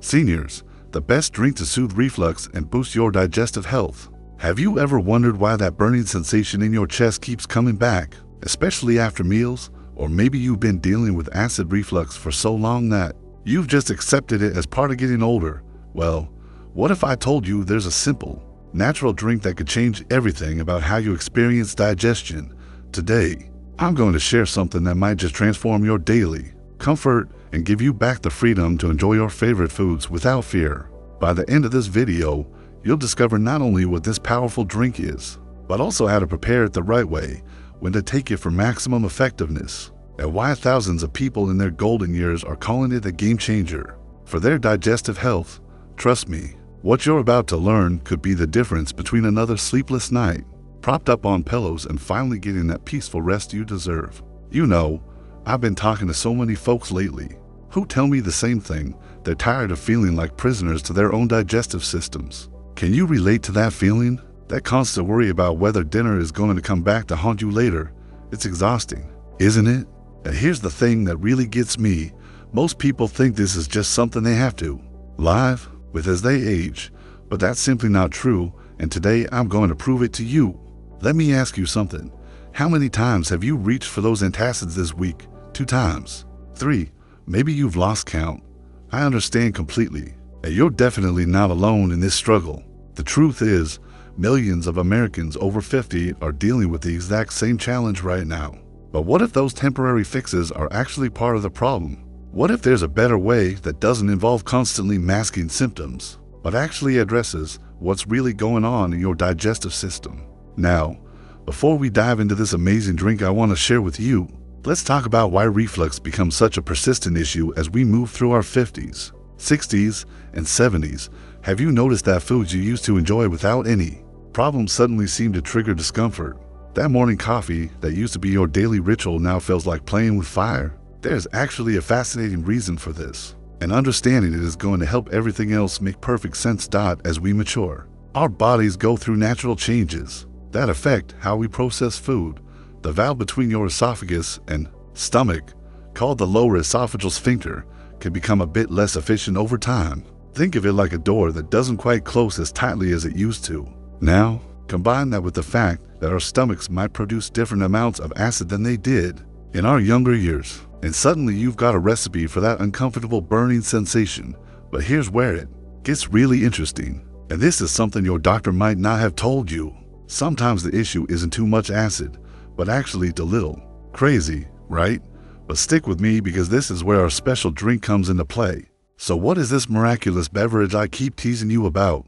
Seniors, the best drink to soothe reflux and boost your digestive health. Have you ever wondered why that burning sensation in your chest keeps coming back, especially after meals? Or maybe you've been dealing with acid reflux for so long that you've just accepted it as part of getting older. Well, what if I told you there's a simple, natural drink that could change everything about how you experience digestion? Today, I'm going to share something that might just transform your daily comfort and give you back the freedom to enjoy your favorite foods without fear. By the end of this video, you'll discover not only what this powerful drink is, but also how to prepare it the right way, when to take it for maximum effectiveness, and why thousands of people in their golden years are calling it a game changer for their digestive health. Trust me, what you're about to learn could be the difference between another sleepless night, propped up on pillows, and finally getting that peaceful rest you deserve. You know, I've been talking to so many folks lately who tell me the same thing. They're tired of feeling like prisoners to their own digestive systems. Can you relate to that feeling? That constant worry about whether dinner is going to come back to haunt you later. It's exhausting, isn't it? And here's the thing that really gets me. Most people think this is just something they have to live with as they age, but that's simply not true, and today I'm going to prove it to you. Let me ask you something. How many times have you reached for those antacids this week? 2 times? 3? Maybe you've lost count. I understand completely, and you're definitely not alone in this struggle. The truth is, millions of Americans over 50 are dealing with the exact same challenge right now. But what if those temporary fixes are actually part of the problem? What if there's a better way that doesn't involve constantly masking symptoms, but actually addresses what's really going on in your digestive system? Now, before we dive into this amazing drink I want to share with you, let's talk about why reflux becomes such a persistent issue as we move through our 50s, 60s, and 70s. Have you noticed that foods you used to enjoy without any problems suddenly seem to trigger discomfort? That morning coffee that used to be your daily ritual now feels like playing with fire. There's actually a fascinating reason for this, and understanding it is going to help everything else make perfect sense. As we mature, our bodies go through natural changes that affect how we process food. The valve between your esophagus and stomach, called the lower esophageal sphincter, can become a bit less efficient over time. Think of it like a door that doesn't quite close as tightly as it used to. Now, combine that with the fact that our stomachs might produce different amounts of acid than they did in our younger years, and suddenly you've got a recipe for that uncomfortable burning sensation. But here's where it gets really interesting, and this is something your doctor might not have told you. Sometimes the issue isn't too much acid, but actually too little. Crazy, right? But stick with me, because this is where our special drink comes into play. So what is this miraculous beverage I keep teasing you about?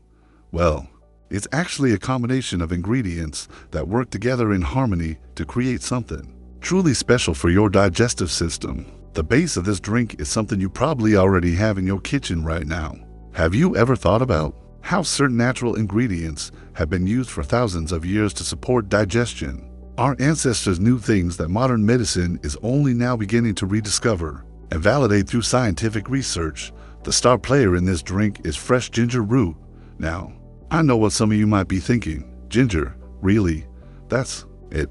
Well, it's actually a combination of ingredients that work together in harmony to create something truly special for your digestive system. The base of this drink is something you probably already have in your kitchen right now. Have you ever thought about how certain natural ingredients have been used for thousands of years to support digestion? Our ancestors knew things that modern medicine is only now beginning to rediscover and validate through scientific research. The star player in this drink is fresh ginger root. Now, I know what some of you might be thinking. Ginger? Really? That's it?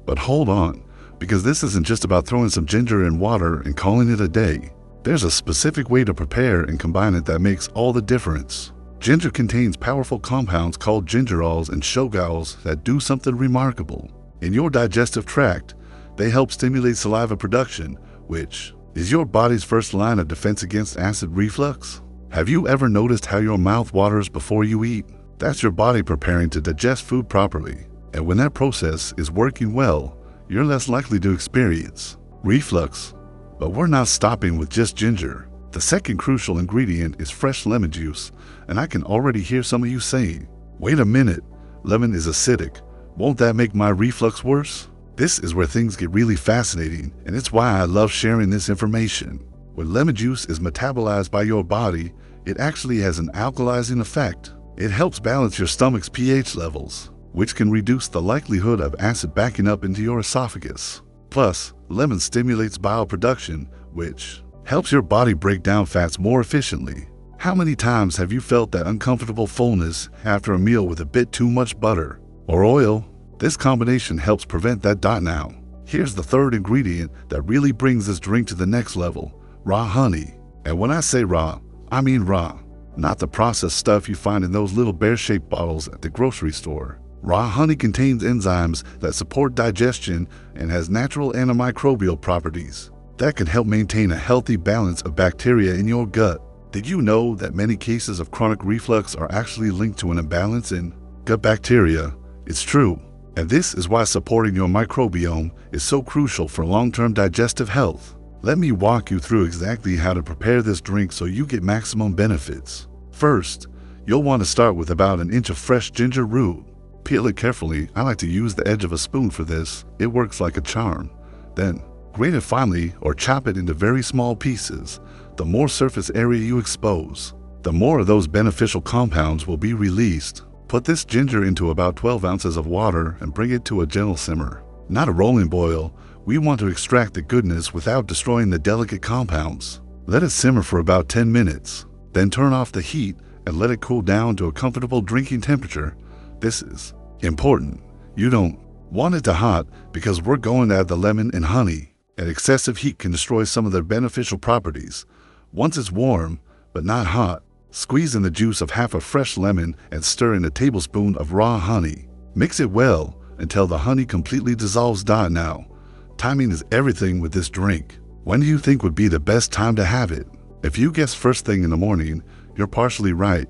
But hold on, because this isn't just about throwing some ginger in water and calling it a day. There's a specific way to prepare and combine it that makes all the difference. Ginger contains powerful compounds called gingerols and shogaols that do something remarkable in your digestive tract. They help stimulate saliva production, which is your body's first line of defense against acid reflux. Have you ever noticed how your mouth waters before you eat? That's your body preparing to digest food properly. And when that process is working well, you're less likely to experience reflux. But we're not stopping with just ginger. The second crucial ingredient is fresh lemon juice, and I can already hear some of you saying, wait a minute, lemon is acidic. Won't that make my reflux worse? This is where things get really fascinating, and it's why I love sharing this information. When lemon juice is metabolized by your body, it actually has an alkalizing effect. It helps balance your stomach's pH levels, which can reduce the likelihood of acid backing up into your esophagus. Plus, lemon stimulates bile production, which helps your body break down fats more efficiently. How many times have you felt that uncomfortable fullness after a meal with a bit too much butter or oil? This combination helps prevent that. Now, here's the third ingredient that really brings this drink to the next level: raw honey. And when I say raw, I mean raw, not the processed stuff you find in those little bear-shaped bottles at the grocery store. Raw honey contains enzymes that support digestion and has natural antimicrobial properties that can help maintain a healthy balance of bacteria in your gut. Did you know that many cases of chronic reflux are actually linked to an imbalance in gut bacteria? It's true, and this is why supporting your microbiome is so crucial for long-term digestive health. Let me walk you through exactly how to prepare this drink so you get maximum benefits. First, you'll want to start with about an inch of fresh ginger root. Peel it carefully. I like to use the edge of a spoon for this. It works like a charm. Then, grate it finely or chop it into very small pieces. The more surface area you expose, the more of those beneficial compounds will be released. Put this ginger into about 12 ounces of water and bring it to a gentle simmer. Not a rolling boil. We want to extract the goodness without destroying the delicate compounds. Let it simmer for about 10 minutes. Then turn off the heat and let it cool down to a comfortable drinking temperature. This is important. You don't want it too hot because we're going to add the lemon and honey, and excessive heat can destroy some of their beneficial properties. Once it's warm, but not hot, squeeze in the juice of half a fresh lemon and stir in a tablespoon of raw honey. Mix it well until the honey completely dissolves. Now, timing is everything with this drink. When do you think would be the best time to have it? If you guess first thing in the morning, you're partially right,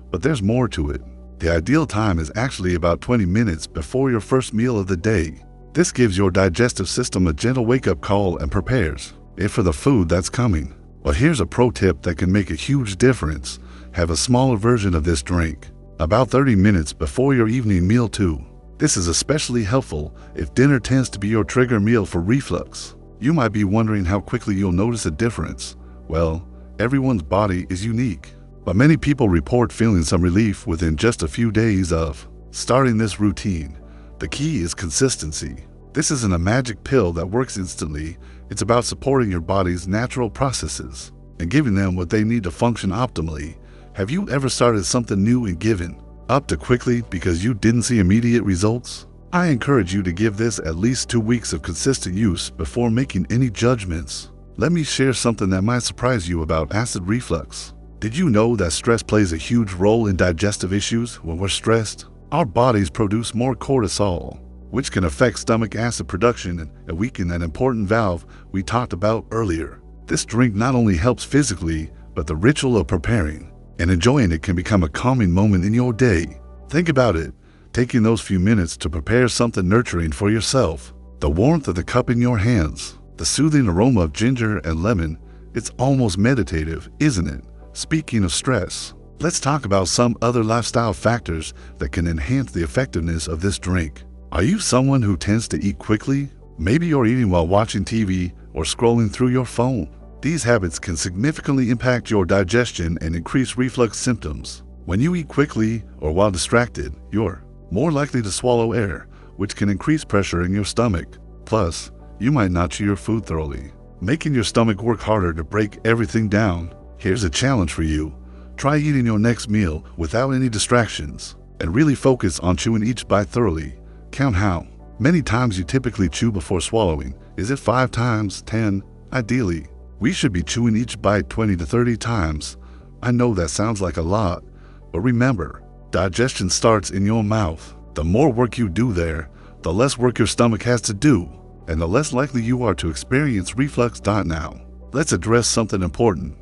but there's more to it. The ideal time is actually about 20 minutes before your first meal of the day. This gives your digestive system a gentle wake-up call and prepares it for the food that's coming. But here's a pro tip that can make a huge difference. Have a smaller version of this drink, about 30 minutes before your evening meal too. This is especially helpful if dinner tends to be your trigger meal for reflux. You might be wondering how quickly you'll notice a difference. Well, everyone's body is unique, but many people report feeling some relief within just a few days of starting this routine. The key is consistency. This isn't a magic pill that works instantly. It's about supporting your body's natural processes and giving them what they need to function optimally. Have you ever started something new and given up too quickly because you didn't see immediate results? I encourage you to give this at least 2 weeks of consistent use before making any judgments. Let me share something that might surprise you about acid reflux. Did you know that stress plays a huge role in digestive issues? When we're stressed, our bodies produce more cortisol, which can affect stomach acid production and weaken that important valve we talked about earlier. This drink not only helps physically, but the ritual of preparing and enjoying it can become a calming moment in your day. Think about it, taking those few minutes to prepare something nurturing for yourself. The warmth of the cup in your hands, the soothing aroma of ginger and lemon, it's almost meditative, isn't it? Speaking of stress, let's talk about some other lifestyle factors that can enhance the effectiveness of this drink. Are you someone who tends to eat quickly? Maybe you're eating while watching TV or scrolling through your phone. These habits can significantly impact your digestion and increase reflux symptoms. When you eat quickly or while distracted, you're more likely to swallow air, which can increase pressure in your stomach. Plus, you might not chew your food thoroughly, making your stomach work harder to break everything down. Here's a challenge for you. Try eating your next meal without any distractions and really focus on chewing each bite thoroughly. Count how many times you typically chew before swallowing. Is it 5 times, 10? Ideally, we should be chewing each bite 20 to 30 times. I know that sounds like a lot, but remember, digestion starts in your mouth. The more work you do there, the less work your stomach has to do, and the less likely you are to experience reflux. Now, let's address something important.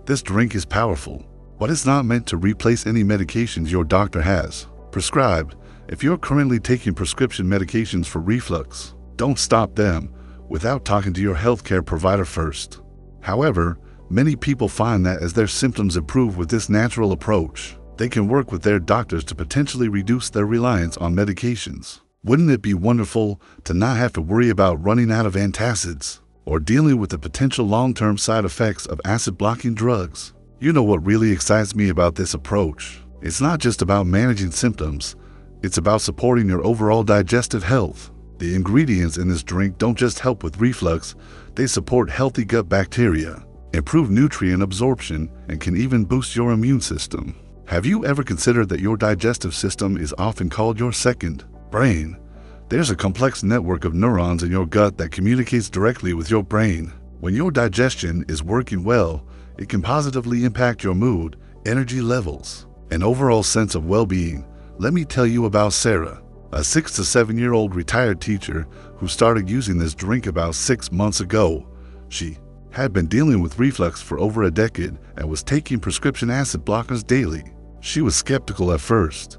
This drink is powerful, but it's not meant to replace any medications your doctor has prescribed. If you're currently taking prescription medications for reflux, don't stop them without talking to your healthcare provider first. However, many people find that as their symptoms improve with this natural approach, they can work with their doctors to potentially reduce their reliance on medications. Wouldn't it be wonderful to not have to worry about running out of antacids or dealing with the potential long-term side effects of acid-blocking drugs? You know what really excites me about this approach? It's not just about managing symptoms, it's about supporting your overall digestive health. The ingredients in this drink don't just help with reflux, they support healthy gut bacteria, improve nutrient absorption, and can even boost your immune system. Have you ever considered that your digestive system is often called your second brain? There's a complex network of neurons in your gut that communicates directly with your brain. When your digestion is working well, it can positively impact your mood, energy levels, and overall sense of well-being. Let me tell you about Sarah, a 6 to 7-year-old retired teacher who started using this drink about 6 months ago. She had been dealing with reflux for over a decade and was taking prescription acid blockers daily. She was skeptical at first.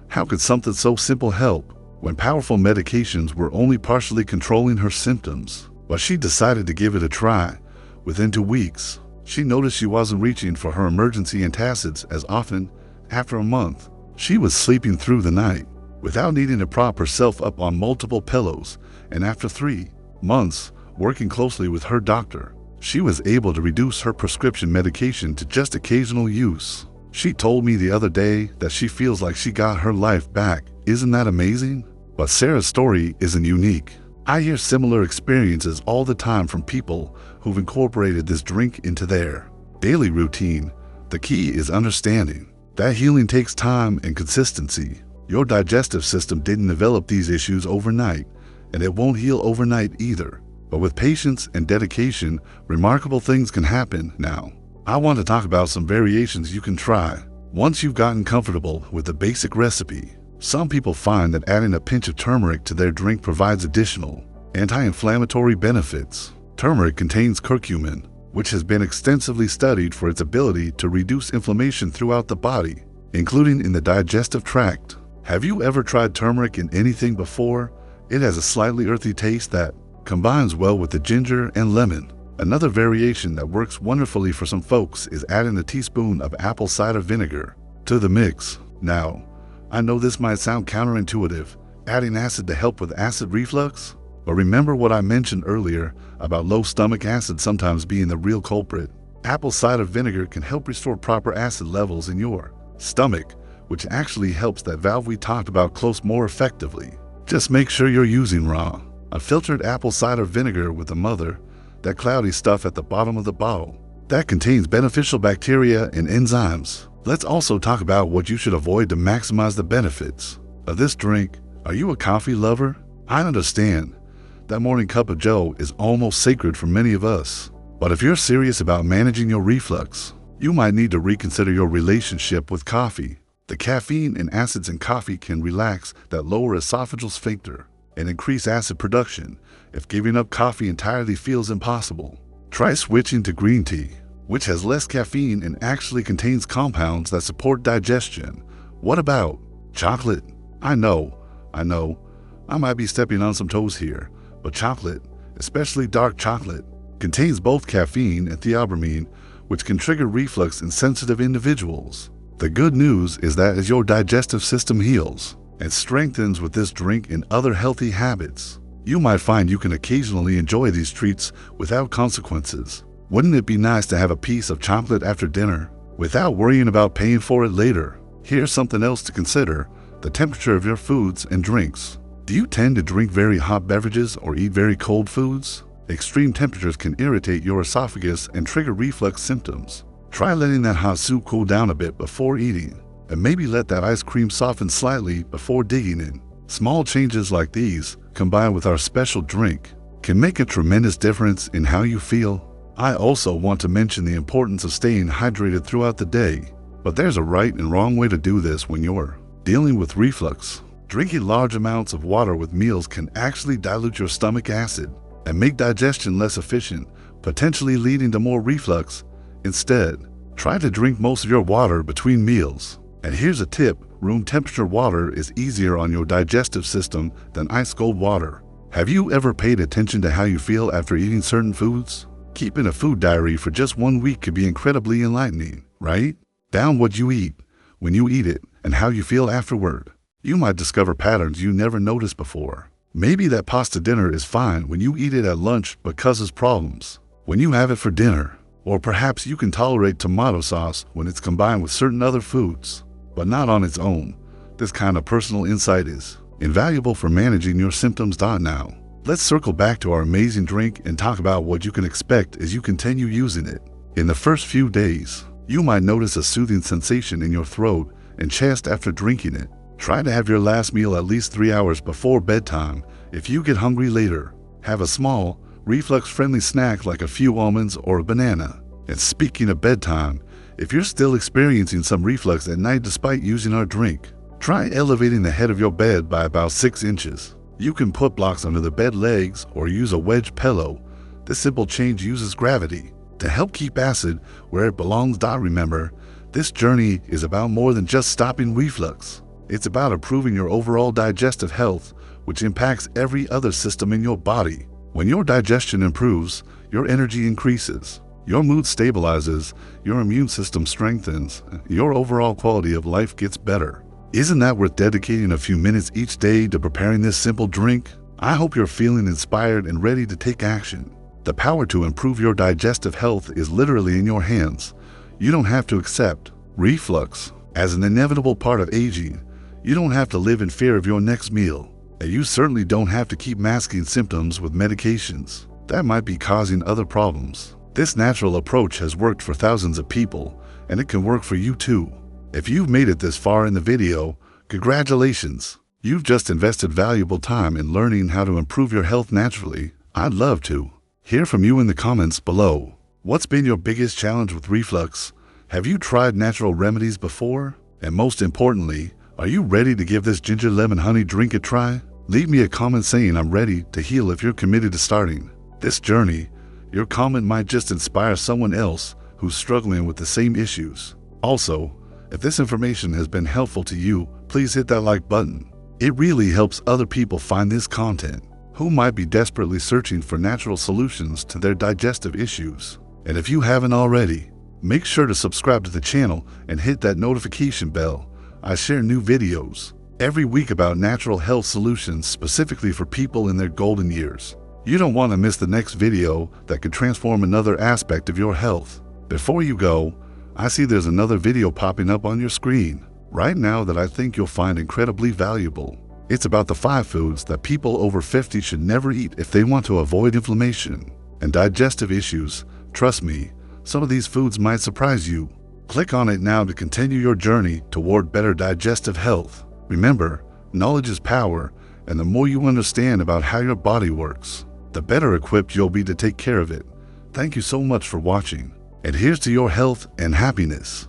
How could something so simple help when powerful medications were only partially controlling her symptoms? But she decided to give it a try. Within 2 weeks, she noticed she wasn't reaching for her emergency antacids as often. After a month, she was sleeping through the night without needing to prop herself up on multiple pillows, and after 3 months working closely with her doctor, she was able to reduce her prescription medication to just occasional use. She told me the other day that she feels like she got her life back. Isn't that amazing? But Sarah's story isn't unique. I hear similar experiences all the time from people who've incorporated this drink into their daily routine. The key is understanding that healing takes time and consistency. Your digestive system didn't develop these issues overnight, and it won't heal overnight either. But with patience and dedication, remarkable things can happen. Now, I want to talk about some variations you can try once you've gotten comfortable with the basic recipe. Some people find that adding a pinch of turmeric to their drink provides additional anti-inflammatory benefits. Turmeric contains curcumin, which has been extensively studied for its ability to reduce inflammation throughout the body, including in the digestive tract. Have you ever tried turmeric in anything before? It has a slightly earthy taste that combines well with the ginger and lemon. Another variation that works wonderfully for some folks is adding a teaspoon of apple cider vinegar to the mix. Now, I know this might sound counterintuitive, adding acid to help with acid reflux, but remember what I mentioned earlier about low stomach acid sometimes being the real culprit. Apple cider vinegar can help restore proper acid levels in your stomach, which actually helps that valve we talked about close more effectively. Just make sure you're using raw, unfiltered apple cider vinegar with the mother, that cloudy stuff at the bottom of the bottle. That contains beneficial bacteria and enzymes. Let's also talk about what you should avoid to maximize the benefits of this drink. Are you a coffee lover? I understand that morning cup of joe is almost sacred for many of us. But if you're serious about managing your reflux, you might need to reconsider your relationship with coffee. The caffeine and acids in coffee can relax that lower esophageal sphincter and increase acid production if giving up coffee entirely feels impossible. Try switching to green tea, which has less caffeine and actually contains compounds that support digestion. What about chocolate? I know, I might be stepping on some toes here, but chocolate, especially dark chocolate, contains both caffeine and theobromine, which can trigger reflux in sensitive individuals. The good news is that as your digestive system heals and strengthens with this drink and other healthy habits, you might find you can occasionally enjoy these treats without consequences. Wouldn't it be nice to have a piece of chocolate after dinner without worrying about paying for it later? Here's something else to consider: the temperature of your foods and drinks. Do you tend to drink very hot beverages or eat very cold foods? Extreme temperatures can irritate your esophagus and trigger reflux symptoms. Try letting that hot soup cool down a bit before eating, and maybe let that ice cream soften slightly before digging in. Small changes like these, combined with our special drink, can make a tremendous difference in how you feel. I also want to mention the importance of staying hydrated throughout the day, but there's a right and wrong way to do this when you're dealing with reflux. Drinking large amounts of water with meals can actually dilute your stomach acid and make digestion less efficient, potentially leading to more reflux. Instead, try to drink most of your water between meals. And here's a tip: room temperature water is easier on your digestive system than ice cold water. Have you ever paid attention to how you feel after eating certain foods? Keeping a food diary for just 1 week could be incredibly enlightening, right? Down what you eat, when you eat it, and how you feel afterward. You might discover patterns you never noticed before. Maybe that pasta dinner is fine when you eat it at lunch but causes problems when you have it for dinner. Or perhaps you can tolerate tomato sauce when it's combined with certain other foods, but not on its own. This kind of personal insight is invaluable for managing your symptoms. Now, let's circle back to our amazing drink and talk about what you can expect as you continue using it. In the first few days, you might notice a soothing sensation in your throat and chest after drinking it. Try to have your last meal at least 3 hours before bedtime. If you get hungry later, have a small, reflux-friendly snack like a few almonds or a banana. And speaking of bedtime, if you're still experiencing some reflux at night despite using our drink, try elevating the head of your bed by about 6 inches. You can put blocks under the bed legs or use a wedge pillow. This simple change uses gravity to help keep acid where it belongs. Remember, this journey is about more than just stopping reflux. It's about improving your overall digestive health, which impacts every other system in your body. When your digestion improves, your energy increases, your mood stabilizes, your immune system strengthens, your overall quality of life gets better. Isn't that worth dedicating a few minutes each day to preparing this simple drink? I hope you're feeling inspired and ready to take action. The power to improve your digestive health is literally in your hands. You don't have to accept reflux as an inevitable part of aging. You don't have to live in fear of your next meal. And you certainly don't have to keep masking symptoms with medications that might be causing other problems. This natural approach has worked for thousands of people, and it can work for you too. If you've made it this far in the video, congratulations! You've just invested valuable time in learning how to improve your health naturally. I'd love to hear from you in the comments below. What's been your biggest challenge with reflux? Have you tried natural remedies before? And most importantly, are you ready to give this ginger lemon honey drink a try? Leave me a comment saying I'm ready to heal if you're committed to starting this journey. Your comment might just inspire someone else who's struggling with the same issues. Also, if this information has been helpful to you, please hit that like button. It really helps other people find this content who might be desperately searching for natural solutions to their digestive issues. And if you haven't already, make sure to subscribe to the channel and hit that notification bell. I share new videos every week about natural health solutions specifically for people in their golden years. You don't want to miss the next video that could transform another aspect of your health. Before you go, I see there's another video popping up on your screen right now that I think you'll find incredibly valuable. It's about the 5 foods that people over 50 should never eat if they want to avoid inflammation and digestive issues. Trust me, some of these foods might surprise you. Click on it now to continue your journey toward better digestive health. Remember, knowledge is power, and the more you understand about how your body works, the better equipped you'll be to take care of it. Thank you so much for watching, and here's to your health and happiness.